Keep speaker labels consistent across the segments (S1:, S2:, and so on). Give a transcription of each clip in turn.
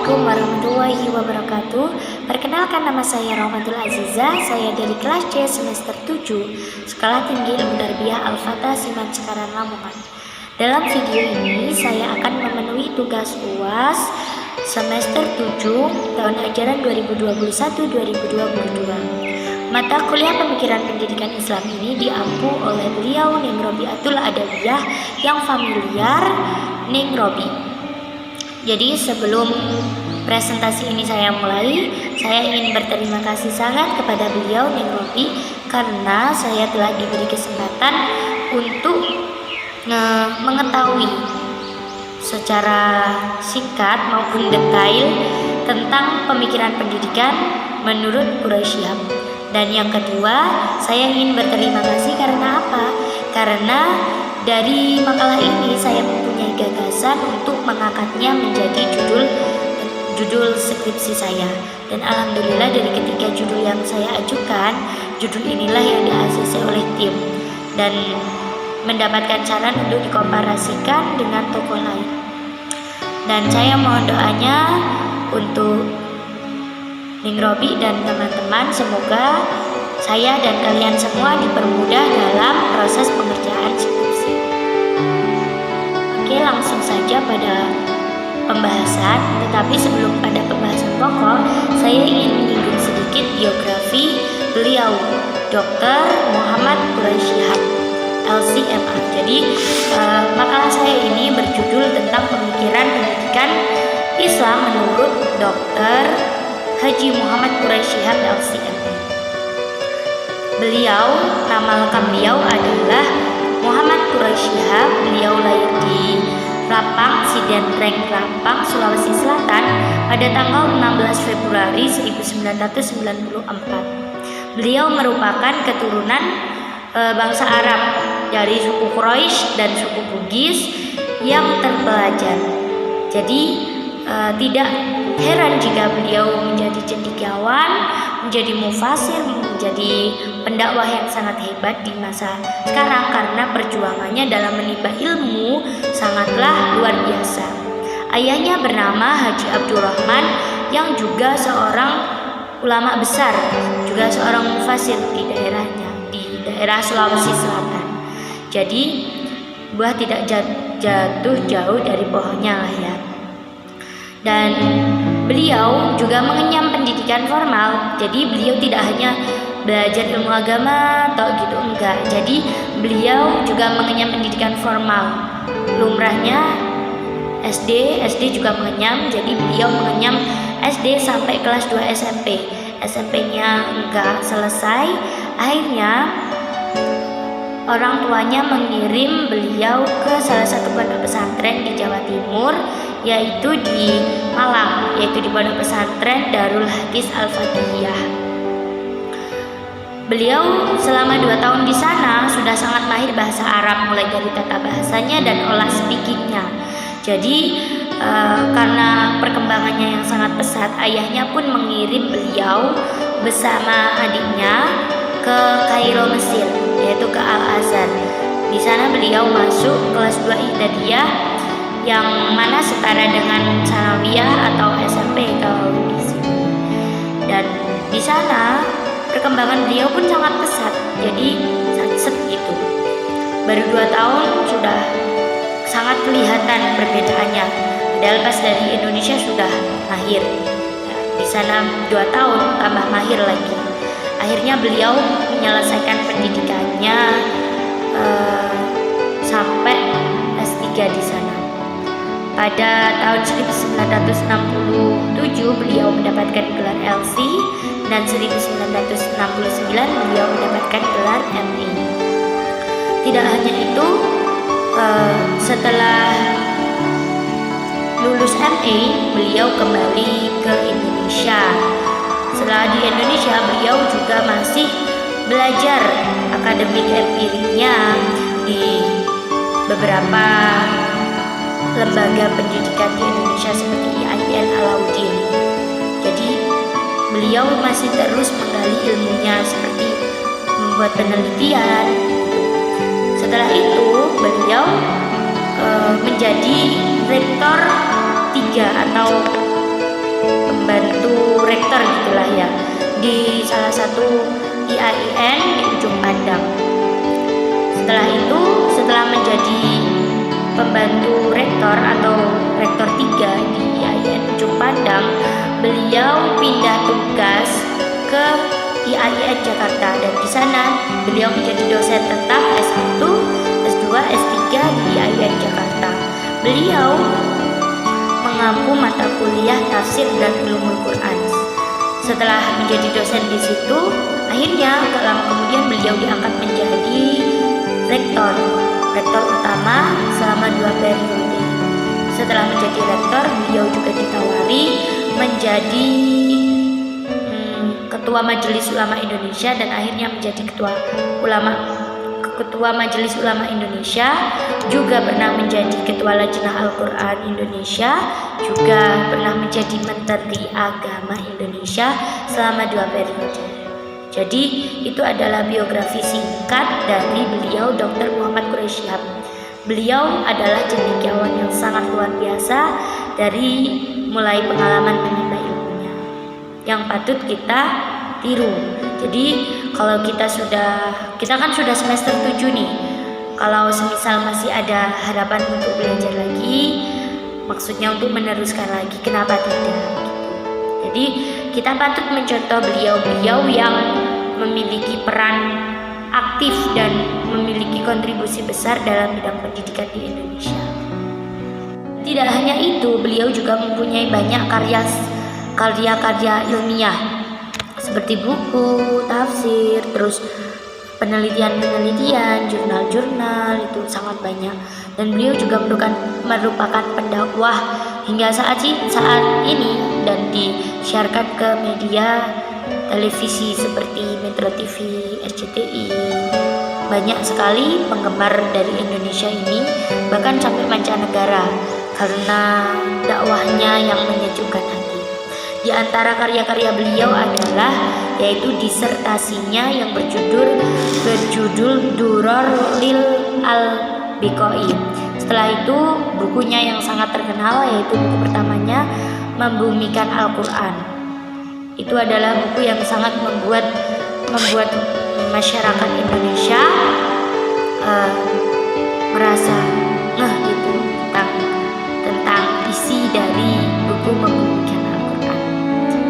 S1: Assalamualaikum warahmatullahi wabarakatuh. Perkenalkan, nama saya Rahmatul Azizah. Saya dari kelas C semester 7 Sekolah Tinggi Ilmu Tarbiyah Al-Fatah Siman Cikarang Lamongan. Dalam video ini saya akan memenuhi tugas UAS semester 7 tahun ajaran 2021-2022. Mata kuliah pemikiran pendidikan Islam ini diampu oleh beliau Neng Robiatul Adawiyah yang familiar Neng Robi. Jadi sebelum presentasi ini saya mulai, saya ingin berterima kasih sangat kepada beliau Neng Robi karena saya telah diberi kesempatan untuk mengetahui secara singkat maupun detail tentang pemikiran pendidikan menurut Quraisy Shihab. Dan yang kedua, saya ingin berterima kasih karena apa? Karena dari makalah ini saya mempunyai gagasan untuk mengangkatnya menjadi judul skripsi saya. Dan alhamdulillah dari ketiga judul yang saya ajukan, judul inilah yang di-ACC oleh tim dan mendapatkan saran untuk dikomparasikan dengan tokoh lain. Dan saya mohon doanya untuk Neng Robi dan teman-teman, semoga saya dan kalian semua dipermudah dalam proses pengerjaan skripsi. Oke, langsung saja pada pembahasan. Tetapi sebelum pada pembahasan pokok, saya ingin menyinggung sedikit biografi beliau, Dr. Muhammad Quraisy Shihab, LCMA. Jadi makalah saya ini berjudul tentang pemikiran pendidikan Islam menurut Dr. Haji Muhammad Quraisy Shihab, LCMA. Beliau, nama lengkap beliau adalah Muhammad Quraisy Shihab. Beliau lahir di Rapang, Sidenreng, Rapang, Sulawesi Selatan pada tanggal 16 Februari 1994. Beliau merupakan keturunan bangsa Arab dari suku Quraisy dan suku Bugis yang terpelajar. Jadi tidak heran jika beliau menjadi cendekiawan, menjadi mufasir, menjadi pendakwah yang sangat hebat di masa sekarang karena perjuangannya dalam menimba ilmu sangatlah luar biasa. Ayahnya bernama Haji Abdurrahman yang juga seorang ulama besar, juga seorang mufasir di daerahnya, di daerah Sulawesi Selatan. Jadi buah tidak jatuh jauh dari pohonnya lah ya. Dan beliau juga mengenyam pendidikan formal. Jadi beliau tidak hanya belajar ilmu agama atau gitu, enggak. Jadi beliau juga mengenyam pendidikan formal. Lumrahnya SD juga mengenyam. Jadi beliau mengenyam SD sampai kelas 2 SMP. SMP-nya enggak selesai. Akhirnya orang tuanya mengirim beliau ke salah satu pondok pesantren di Jawa Timur, yaitu di Malang, yaitu di pondok pesantren Darul Hadis Al-Fatihiyah. Beliau selama 2 tahun di sana sudah sangat mahir bahasa Arab, mulai dari tata bahasanya dan olah speakingnya. Jadi karena perkembangannya yang sangat pesat, ayahnya pun mengirim beliau bersama adiknya ke Kairo, Mesir, yaitu ke Al-Azhar. Di sana beliau masuk kelas 2 I'dadiyah yang mana setara dengan Sanawiyah atau SMP kalau di sini. Dan di sana perkembangan beliau pun sangat pesat. Jadi set gitu. Baru 2 tahun sudah sangat kelihatan perbedaannya. Padahal pas dari Indonesia sudah mahir. Di sana 2 tahun tambah mahir lagi. Akhirnya beliau menyelesaikan pendidikannya sampai S3 di sana. Pada tahun 1967 beliau mendapatkan gelar LC dan 1969 beliau mendapatkan gelar MA. Tidak hanya itu, setelah lulus MA beliau kembali ke Indonesia. Setelah di Indonesia beliau juga masih belajar akademik empiriknya di beberapa lembaga pendidikan di Indonesia seperti IAIN Alauddin. Jadi beliau masih terus menggali ilmunya seperti membuat penelitian. Setelah itu beliau menjadi rektor 3 atau pembantu rektor gitulah ya, di salah satu IAIN di Ujung Pandang. Setelah itu, setelah menjadi pembantu rektor atau rektor 3 di IAIN Ujung Pandang, beliau pindah tugas ke IAIN Jakarta, dan di sana beliau menjadi dosen tetap S1, S2, S3 di IAIN Jakarta. Beliau mengampu mata kuliah tafsir dan ulumul Quran. Setelah menjadi dosen di situ, akhirnya tak lama kemudian beliau diangkat menjadi rektor utama selama 2 periode. Setelah menjadi rektor, beliau juga ditawari menjadi Ketua Majelis Ulama Indonesia, dan akhirnya menjadi Ketua Majelis Ulama Indonesia, juga pernah menjadi Ketua Lajnah Al-Quran Indonesia, juga pernah menjadi Menteri Agama Indonesia selama 2 periode. Jadi itu adalah biografi singkat dari beliau, Dr. Muhammad Quraish Shihab. Beliau adalah cendekiawan yang sangat luar biasa dari mulai pengalaman menimba ilmunya yang patut kita tiru. Jadi kalau kita kan sudah semester 7 nih. Kalau semisal masih ada harapan untuk belajar lagi, maksudnya untuk meneruskan lagi, kenapa tidak? Jadi kita patut mencontoh beliau-beliau yang memiliki peran aktif dan memiliki kontribusi besar dalam bidang pendidikan di Indonesia. Tidak hanya itu, beliau juga mempunyai banyak karya-karya ilmiah seperti buku, tafsir, terus penelitian-penelitian, jurnal-jurnal, itu sangat banyak. Dan beliau juga merupakan pendakwah hingga saat ini, dan disiarkan ke media televisi seperti Metro TV, RCTI. Banyak sekali penggemar dari Indonesia ini, bahkan sampai mancanegara, karena dakwahnya yang menyejukkan hati. Di antara karya-karya beliau adalah yaitu disertasinya yang berjudul Duror Lil Al-Biqai. Setelah itu bukunya yang sangat terkenal, yaitu buku pertamanya Membumikan Al-Quran. Itu adalah buku yang sangat membuat masyarakat Indonesia merasa gitu tentang isi dari buku Membumikan Al-Quran.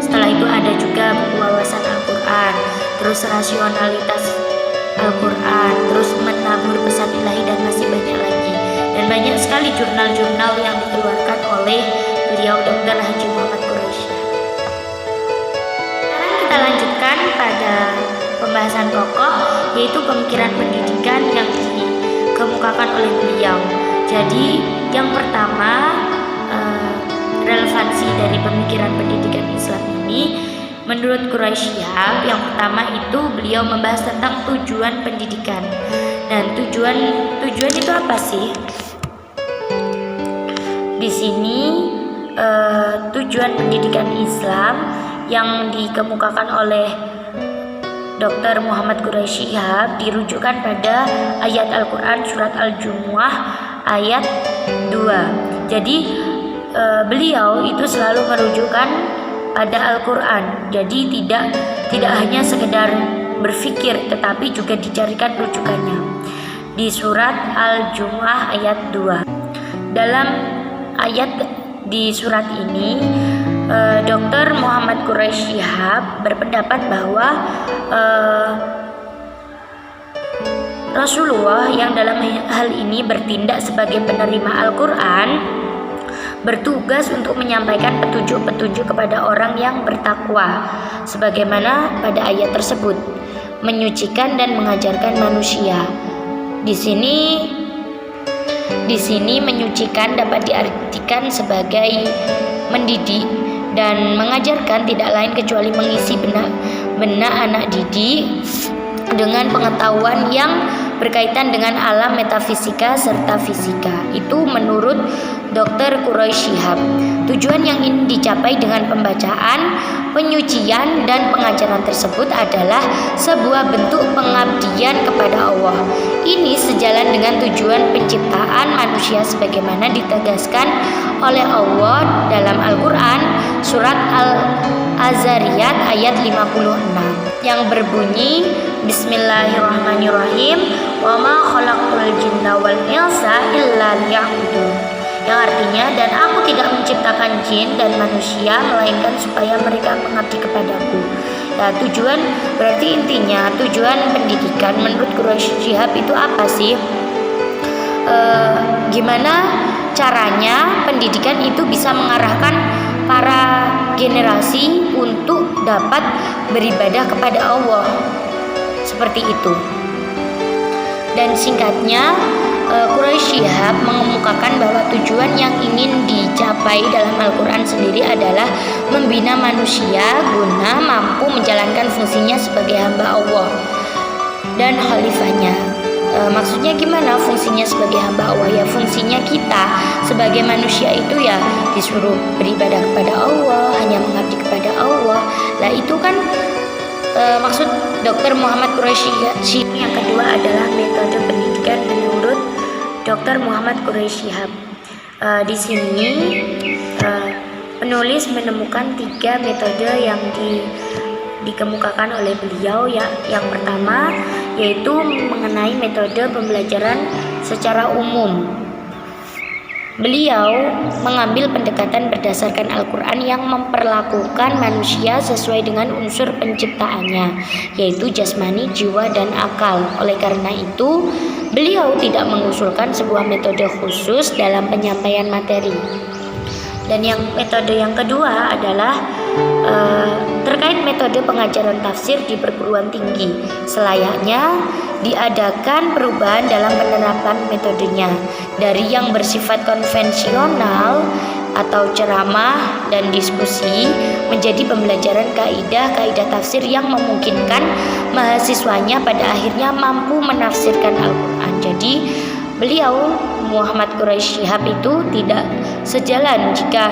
S1: Setelah itu ada juga buku Wawasan Al-Quran, terus Rasionalitas Al-Quran, terus Menabur Pesan Ilahi, dan masih banyak lagi. Dan banyak sekali jurnal-jurnal yang dikeluarkan oleh beliau Dr. Haji Muhammad Quraish Shihab. Sekarang kita lanjutkan pada pembahasan pokok, yaitu pemikiran pendidikan yang dikemukakan oleh beliau. Jadi yang pertama, relevansi dari pemikiran pendidikan Islam ini menurut Quraish Shihab, yang pertama itu beliau membahas tentang tujuan pendidikan. Dan tujuan itu apa sih? Di sini tujuan pendidikan Islam yang dikemukakan oleh Dr. Muhammad Quraish Shihab dirujukkan pada ayat Al-Quran surat Al-Jumu'ah ayat 2. Jadi beliau itu selalu merujukkan pada Al-Quran. Jadi tidak hanya sekedar berpikir, tetapi juga dicarikan rujukannya di surat Al-Jumu'ah ayat 2. Dalam ayat di surat ini, Dr. Muhammad Quraish Shihab berpendapat bahwa Rasulullah yang dalam hal ini bertindak sebagai penerima Al-Quran bertugas untuk menyampaikan petunjuk-petunjuk kepada orang yang bertakwa, sebagaimana pada ayat tersebut, menyucikan dan mengajarkan manusia. Di sini menyucikan dapat diartikan sebagai mendidik, dan mengajarkan tidak lain kecuali mengisi benak anak didik dengan pengetahuan yang berkaitan dengan alam metafisika serta fisika. Itu menurut Dr. Quraish Shihab. Tujuan yang ingin dicapai dengan pembacaan, penyucian, dan pengajaran tersebut adalah sebuah bentuk pengabdian kepada Allah. Ini sejalan dengan tujuan penciptaan manusia sebagaimana ditegaskan oleh Allah dalam Al-Quran surat Al-Zariyat ayat 56 yang berbunyi, Bismillahirrahmanirrahim, wa ma khalaqtul jinna wal insa illa liya'budun, yang artinya, dan aku tidak menciptakan jin dan manusia melainkan supaya mereka mengabdi kepadaku. Nah, tujuan, berarti intinya tujuan pendidikan menurut Quraish Shihab itu apa sih? Gimana caranya pendidikan itu bisa mengarahkan para generasi untuk dapat beribadah kepada Allah, seperti itu. Dan singkatnya, Quraish Shihab mengemukakan bahwa tujuan yang ingin dicapai dalam Al-Quran sendiri adalah membina manusia guna mampu menjalankan fungsinya sebagai hamba Allah dan khalifahnya. Maksudnya gimana fungsinya sebagai hamba Allah? Ya, fungsinya kita sebagai manusia itu ya disuruh beribadah kepada Allah, hanya mengabdi kepada Allah. Lah itu kan maksud Dr. Muhammad Quraish Shihab. Yang kedua adalah metode pendidikan menurut Dr. Muhammad Quraish Shihab. Di sini penulis menemukan 3 metode yang dikemukakan oleh beliau. Yang pertama yaitu mengenai metode pembelajaran secara umum. Beliau mengambil pendekatan berdasarkan Al-Quran yang memperlakukan manusia sesuai dengan unsur penciptaannya, yaitu jasmani, jiwa, dan akal. Oleh karena itu, beliau tidak mengusulkan sebuah metode khusus dalam penyampaian materi. Dan metode yang kedua adalah terkait metode pengajaran tafsir di perguruan tinggi. Selayaknya diadakan perubahan dalam penerapan metodenya dari yang bersifat konvensional atau ceramah dan diskusi menjadi pembelajaran kaidah tafsir yang memungkinkan mahasiswanya pada akhirnya mampu menafsirkan Al-Quran. Jadi beliau Muhammad Quraish Shihab itu tidak sejalan jika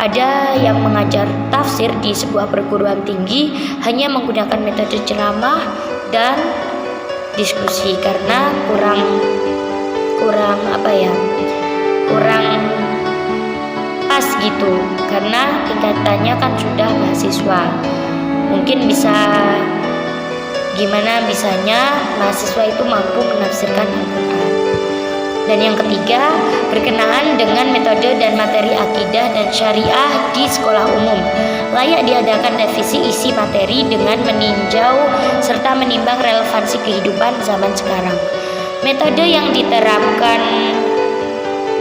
S1: ada yang mengajar tafsir di sebuah perguruan tinggi hanya menggunakan metode ceramah dan diskusi, karena kurang pas gitu, karena tingkatannya kan sudah mahasiswa. Mungkin bisa gimana bisanya mahasiswa itu mampu menafsirkan Al-Quran. Dan yang ketiga, berkenaan dengan metode dan materi akidah dan syariah di sekolah umum. Layak diadakan revisi isi materi dengan meninjau serta menimbang relevansi kehidupan zaman sekarang. Metode yang diterapkan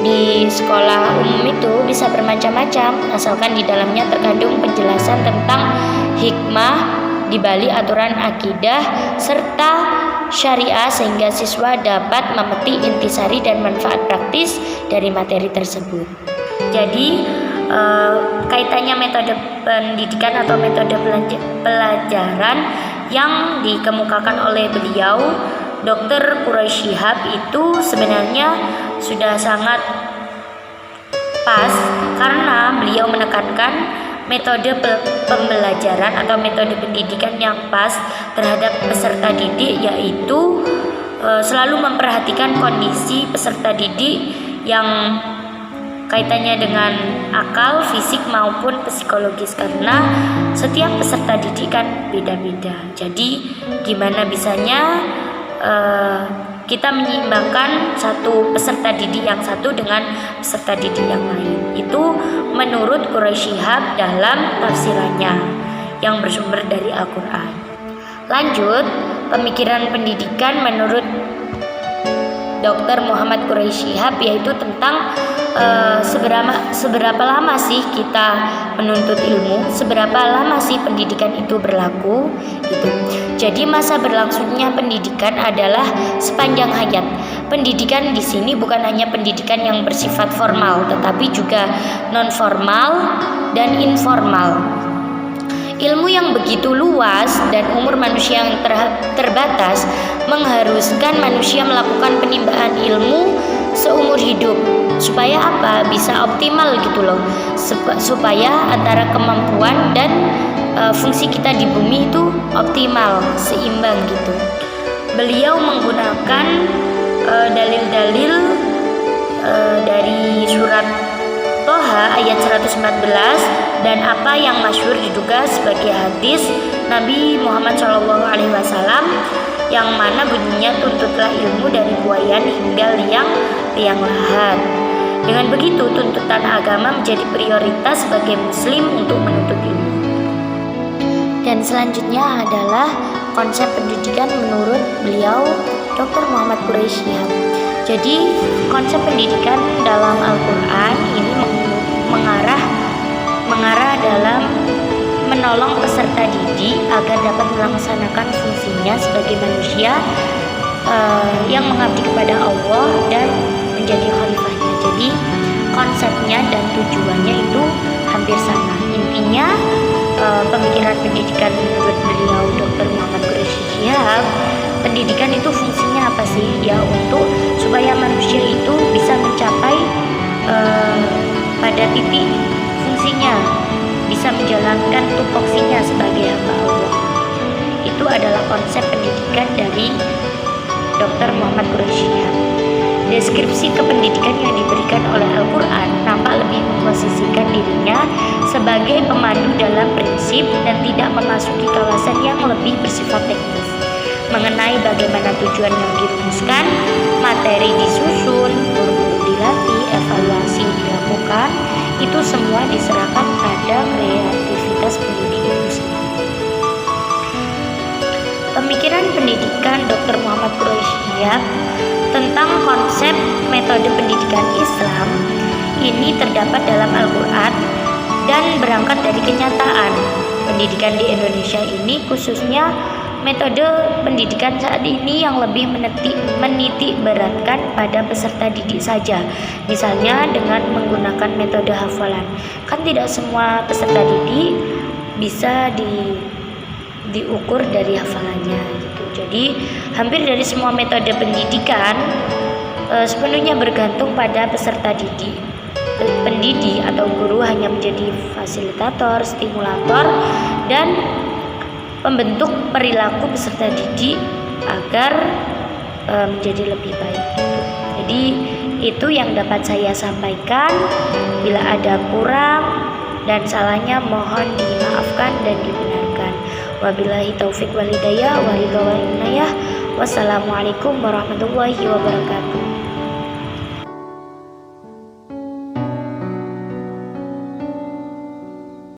S1: di sekolah umum itu bisa bermacam-macam, asalkan di dalamnya terkandung penjelasan tentang hikmah di balik aturan akidah serta syariah sehingga siswa dapat memetik intisari dan manfaat praktis dari materi tersebut. Jadi kaitannya metode pendidikan atau metode pelajaran yang dikemukakan oleh beliau Dr. Quraish Shihab itu sebenarnya sudah sangat pas, karena beliau menekankan metode pembelajaran atau metode pendidikan yang pas terhadap peserta didik, yaitu selalu memperhatikan kondisi peserta didik yang kaitannya dengan akal, fisik maupun psikologis, karena setiap peserta didik kan beda-beda. Jadi gimana bisanya kita menyeimbangkan satu peserta didik yang satu dengan peserta didik yang lain. Itu menurut Quraish Shihab dalam tafsirannya yang bersumber dari Al-Quran. Lanjut, pemikiran pendidikan menurut Dr. Muhammad Quraish Shihab yaitu tentang seberapa lama sih kita menuntut ilmu, seberapa lama sih pendidikan itu berlaku gitu. Jadi masa berlangsungnya pendidikan adalah sepanjang hayat. Pendidikan di sini bukan hanya pendidikan yang bersifat formal, tetapi juga non formal dan informal. Ilmu yang begitu luas dan umur manusia yang terbatas mengharuskan manusia melakukan penimbangan ilmu seumur hidup. Supaya apa? Bisa optimal gitu loh. Supaya antara kemampuan dan fungsi kita di bumi itu optimal, seimbang gitu. Beliau menggunakan dalil-dalil dari surat Toha ayat 114 dan apa yang masyhur diduga sebagai hadis Nabi Muhammad SAW yang mana bunyinya, tuntutlah ilmu dari buayan hingga liang lahat. Dengan begitu tuntutan agama menjadi prioritas sebagai muslim untuk menuntut ilmu. Dan selanjutnya adalah konsep pendidikan menurut beliau Dr. Muhammad Quraisy Shihab. Jadi konsep pendidikan dalam Al-Quran ini mengarah dalam menolong peserta didik agar dapat melaksanakan fungsinya sebagai manusia yang mengabdi kepada Allah dan menjadi khalifahnya. Jadi konsepnya dan tujuannya itu hampir sama. Intinya pemikiran pendidikan menurut beliau Dr. Muhammad Quraisy Shihab, pendidikan itu fungsinya apa sih? Ya untuk supaya manusia itu bisa mencapai pada titik fungsinya, bisa menjalankan tupoksinya sebagai hamba Allah. Itu adalah konsep pendidikan dari Dr. Muhammad Quraisy Shihab. Deskripsi kependidikan yang diberikan oleh Al-Quran nampak lebih memposisikan dirinya sebagai pemandu dalam prinsip dan tidak memasuki kawasan yang lebih bersifat teknis. Mengenai bagaimana tujuan yang dirumuskan, materi disusun, guru-guru dilatih, evaluasi dilakukan, itu semua diserahkan pada kreativitas pendidik itu sendiri. Pemikiran pendidikan Dr. Muhammad Quraisy Shihab tentang konsep metode pendidikan Islam ini terdapat dalam Al-Quran dan berangkat dari kenyataan pendidikan di Indonesia ini, khususnya metode pendidikan saat ini yang lebih menitik beratkan pada peserta didik saja, misalnya dengan menggunakan metode hafalan. Kan tidak semua peserta didik bisa diukur dari hafalannya gitu. Jadi hampir dari semua metode pendidikan sepenuhnya bergantung pada peserta didik. Pendidik atau guru hanya menjadi fasilitator, stimulator, dan pembentuk perilaku peserta didik agar menjadi lebih baik. Jadi itu yang dapat saya sampaikan. Bila ada kurang dan salahnya mohon dimaafkan dan dibenarkan. Wabillahi taufik wal hidayah wa ridha wal inayah. Wassalamualaikum warahmatullahi wabarakatuh.